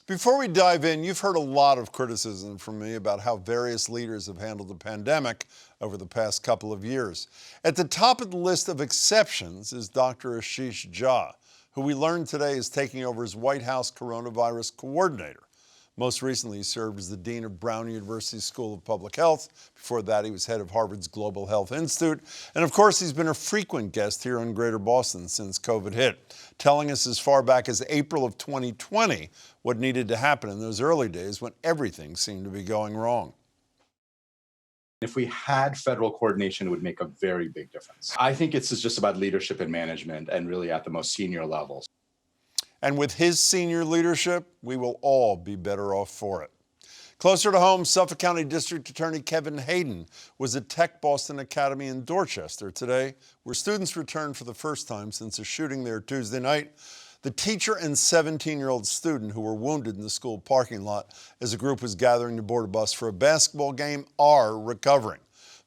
Before we dive in, you've heard a lot of criticism from me about how various leaders have handled the pandemic over the past couple of years. At the top of the list of exceptions is Dr. Ashish Jha, who we learned today is taking over as White House coronavirus coordinator. Most recently, he served as the dean of Brown University School of Public Health. Before that, he was head of Harvard's Global Health Institute. And of course, he's been a frequent guest here in Greater Boston since COVID hit, telling us as far back as April of 2020 what needed to happen in those early days when everything seemed to be going wrong. If we had federal coordination, it would make a very big difference. I think it's just about leadership and management, and really at the most senior levels. And with his senior leadership, we will all be better off for it. Closer to home, Suffolk County District Attorney Kevin Hayden was at Tech Boston Academy in Dorchester today, where students returned for the first time since a shooting there Tuesday night. The teacher and 17-year-old student who were wounded in the school parking lot as a group was gathering to board a bus for a basketball game are recovering.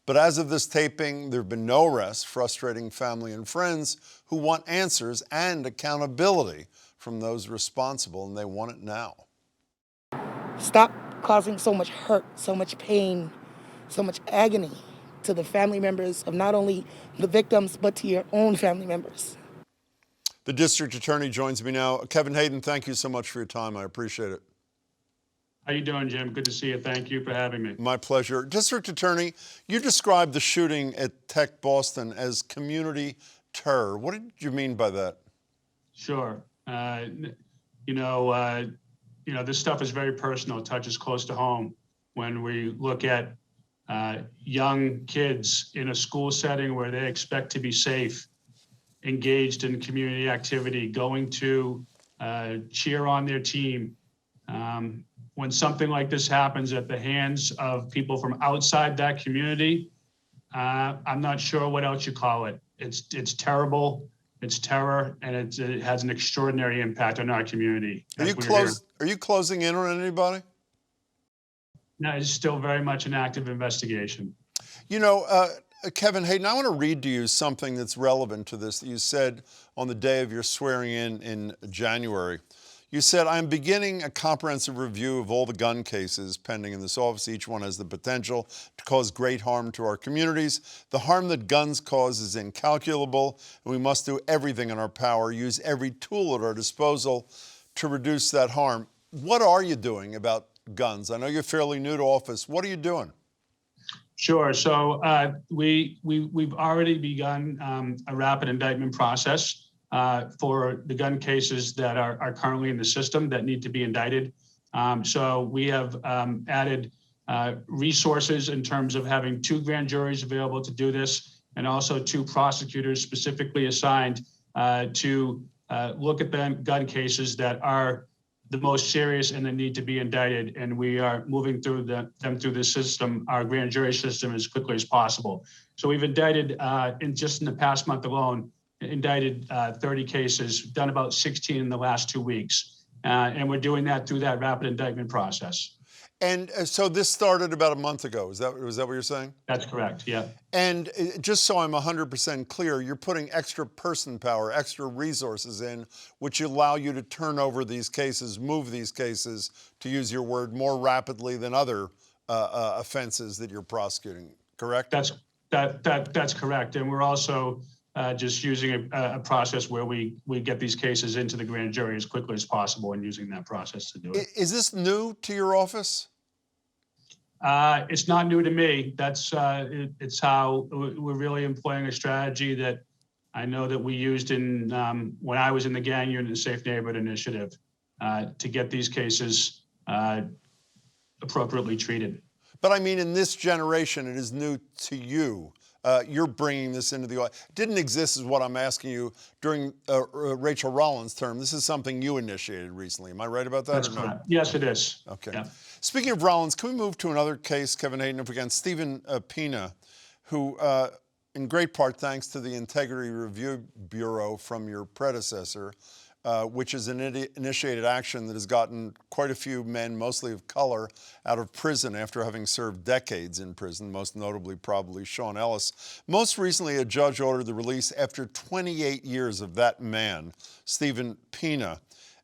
But as of this taping, there have been no arrests, frustrating family and friends who want answers and accountability from those responsible, and they want it now. Stop causing so much hurt, so much pain, so much agony to the family members of not only the victims, but to your own family members. The district attorney joins me now. Kevin Hayden, thank you so much for your time. I appreciate it. How you doing, Jim? Good to see you. Thank you for having me. My pleasure. District Attorney, you described the shooting at Tech Boston as community terror. What did you mean by that? Sure. This stuff is very personal. It touches close to home. When we look at young kids in a school setting where they expect to be safe, engaged in community activity, going to cheer on their team. When something like this happens at the hands of people from outside that community, I'm not sure what else you call it. It's terrible. It's terror, and it has an extraordinary impact on our community. Are you closing in on anybody? No, it's still very much an active investigation. You know, Kevin Hayden, I want to read to you something that's relevant to this that you said on the day of your swearing in January. You said, "I'm beginning a comprehensive review of all the gun cases pending in this office. Each one has the potential to cause great harm to our communities. The harm that guns cause is incalculable, and we must do everything in our power, use every tool at our disposal to reduce that harm." What are you doing about guns? I know you're fairly new to office. What are you doing? Sure. So we've already begun a rapid indictment process for the gun cases that are currently in the system that need to be indicted. So we have added resources in terms of having 2 grand juries available to do this, and also 2 prosecutors specifically assigned to look at the gun cases that are the most serious and that need to be indicted. And we are moving through them through the system, our grand jury system, as quickly as possible. So we've indicted, in the past month alone, indicted 30 cases, done about 16 in the last 2 weeks. And we're doing that through that rapid indictment process. And so this started about a month ago. Was that what you're saying? That's correct, yeah. And just so I'm 100% clear, you're putting extra person power, extra resources in, which allow you to turn over these cases, move these cases, to use your word, more rapidly than other offenses that you're prosecuting, correct? That's correct. And we're also just using a process where we get these cases into the grand jury as quickly as possible, and using that process to do it. Is this new to your office? It's not new to me. It's how we're really employing a strategy that I know that we used in when I was in the gang unit, the Safe Neighborhood Initiative, to get these cases appropriately treated. But I mean, in this generation, it is new to you. You're bringing this into the office. It didn't exist, is what I'm asking you, during Rachel Rollins' term. This is something you initiated recently. Am I right about that? That's correct. Yes, it is. Okay. Yeah. Speaking of Rollins, can we move to another case, Kevin Hayden, if we can? Stephen Pina, who, in great part thanks to the Integrity Review Bureau from your predecessor, which has initiated action that has gotten quite a few men, mostly of color, out of prison after having served decades in prison, most notably probably Sean Ellis. Most recently, a judge ordered the release after 28 years of that man, Stephen Pina.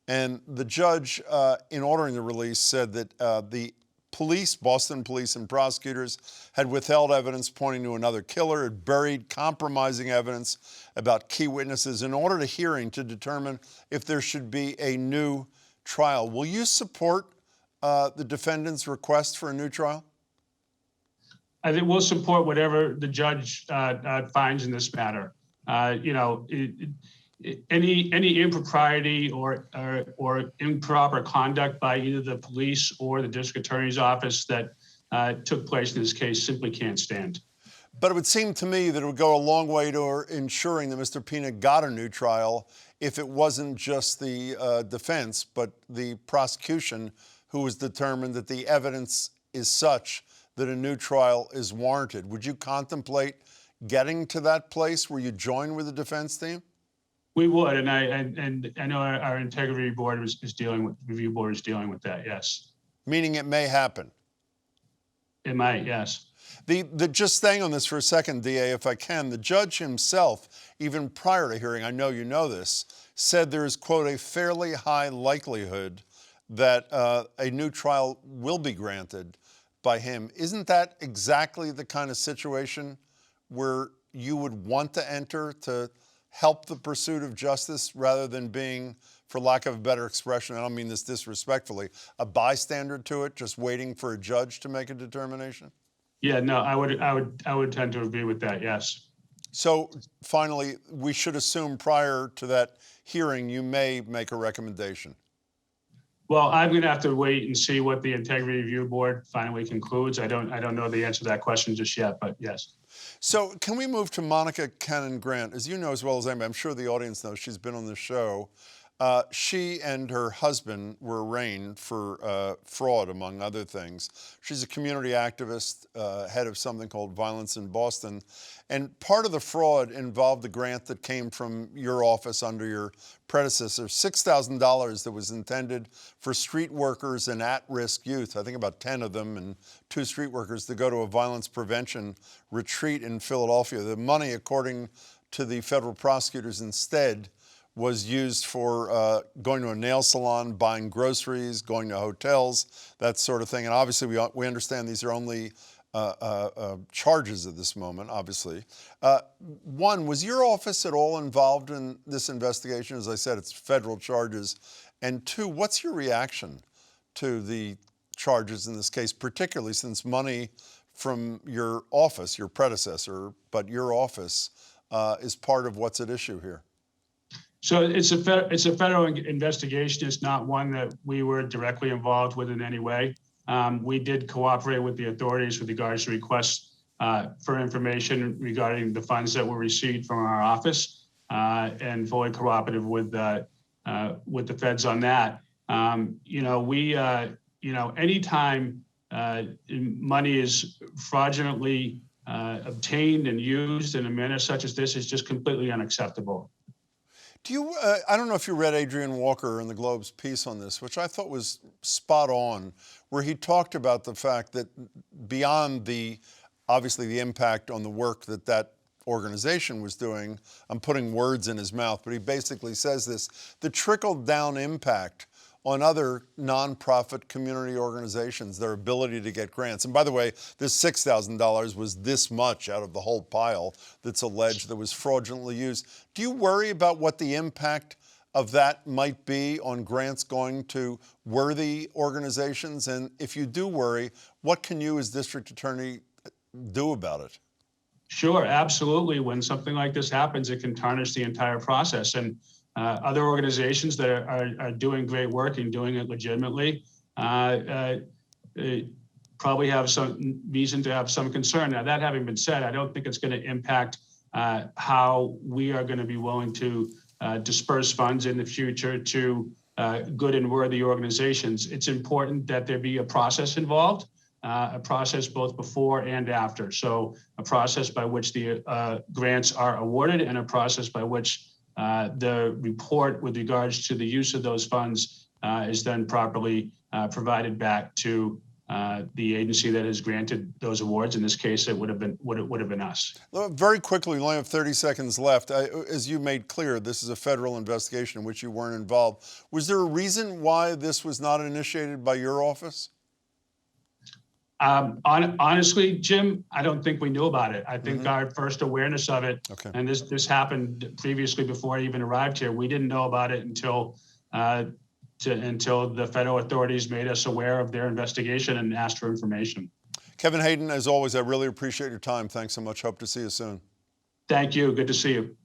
And the judge, in ordering the release, said that the police, Boston police and prosecutors, had withheld evidence pointing to another killer, had buried compromising evidence about key witnesses in order to hearing to determine if there should be a new trial. Will you support the defendant's request for a new trial? I think we'll support whatever the judge finds in this matter. Any impropriety or improper conduct by either the police or the district attorney's office that took place in this case simply can't stand. But it would seem to me that it would go a long way to ensuring that Mr. Pina got a new trial if it wasn't just the defense, but the prosecution who was determined that the evidence is such that a new trial is warranted. Would you contemplate getting to that place where you join with the defense team? We would, and I know our integrity board is dealing with, review board is dealing with that. Yes. Meaning it may happen. It might, yes. Just staying on this for a second, DA, if I can, the judge himself, even prior to hearing, I know you know this, said there is, quote, a fairly high likelihood that a new trial will be granted by him. Isn't that exactly the kind of situation where you would want to enter to help the pursuit of justice rather than being, for lack of a better expression, I don't mean this disrespectfully, a bystander to it, just waiting for a judge to make a determination? Yeah, no, I would tend to agree with that. Yes. So finally, we should assume prior to that hearing, you may make a recommendation. Well, I'm going to have to wait and see what the integrity review board finally concludes. I don't know the answer to that question just yet, but yes. So can we move to Monica Cannon Grant? As you know as well as anybody, I'm sure the audience knows, she's been on the show. She and her husband were arraigned for fraud, among other things. She's a community activist, head of something called Violence in Boston. And part of the fraud involved the grant that came from your office under your predecessor, $6,000 that was intended for street workers and at-risk youth, I think about 10 of them and 2 street workers, to go to a violence prevention retreat in Philadelphia. The money, according to the federal prosecutors, instead was used for going to a nail salon, buying groceries, going to hotels, that sort of thing. And obviously we understand these are only charges at this moment, obviously. One, was your office at all involved in this investigation? As I said, it's federal charges. And 2, what's your reaction to the charges in this case, particularly since money from your office, your predecessor, but your office is part of what's at issue here? So it's a federal investigation. It's not one that we were directly involved with in any way. We did cooperate with the authorities with regards to requests for information regarding the funds that were received from our office, and fully cooperative with the feds on that. Anytime money is fraudulently obtained and used in a manner such as this, is just completely unacceptable. Do you, I don't know if you read Adrian Walker in the Globe's piece on this, which I thought was spot on, where he talked about the fact that beyond obviously the impact on the work that organization was doing, I'm putting words in his mouth, but he basically says this, the trickle-down impact on other nonprofit community organizations, their ability to get grants. And by the way, this $6,000 was this much out of the whole pile that's alleged that was fraudulently used. Do you worry about what the impact of that might be on grants going to worthy organizations? And if you do worry, what can you as district attorney do about it? Sure, absolutely. When something like this happens, it can tarnish the entire process. And other organizations that are doing great work and doing it legitimately probably have some reason to have some concern. Now, that having been said, I don't think it's going to impact how we are going to be willing to disperse funds in the future to good and worthy organizations. It's important that there be a process involved, a process both before and after. So a process by which the grants are awarded and a process by which the report with regards to the use of those funds is then properly provided back to the agency that has granted those awards. In this case, it would have been us. Very quickly, we only have 30 seconds left. As you made clear, this is a federal investigation in which you weren't involved. Was there a reason why this was not initiated by your office? Honestly, Jim, I don't think we knew about it. I think our first awareness of it, and this happened previously before I even arrived here, we didn't know about it until the federal authorities made us aware of their investigation and asked for information. Kevin Hayden, as always, I really appreciate your time. Thanks so much. Hope to see you soon. Thank you. Good to see you.